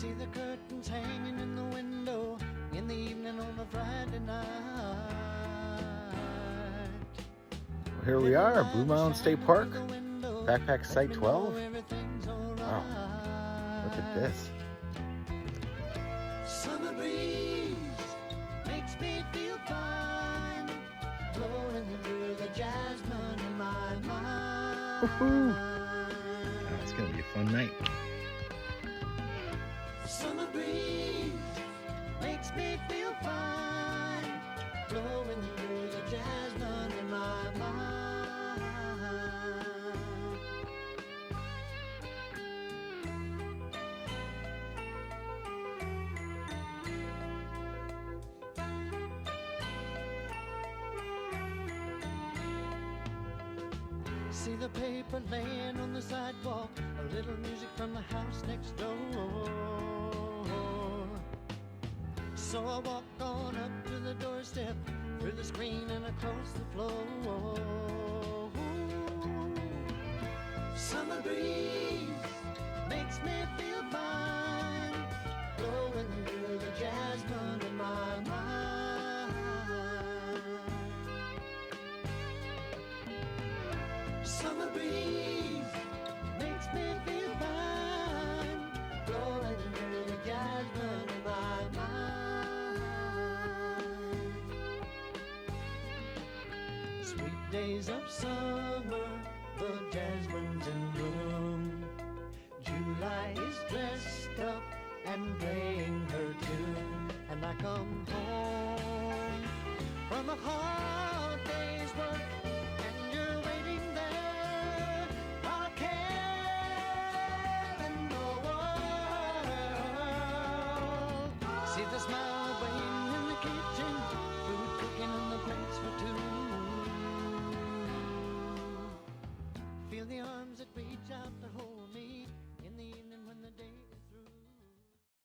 See the curtains hanging in the window in the evening on a Friday night. Here we are, Blue Mounds State Park, backpack site 12. Wow, look at this. Summer breeze makes me feel fine, blowing through the jasmine in my mind. Woohoo! It's gonna be a fun night. Summer breeze makes me feel fine, blowing through the jasmine in my mind. See the paper laying on the sidewalk, a little music from the house next door. So I walk on up to the doorstep, through the screen and across the floor. Summer breeze makes me feel fine, blowing through the jasmine in my mind. Summer breeze makes me feel fine, blowing through the jasmine in my mind. Sweet days of summer, the jasmine's in bloom. July is dressed up and playing her tune, and I come home from a hard day's work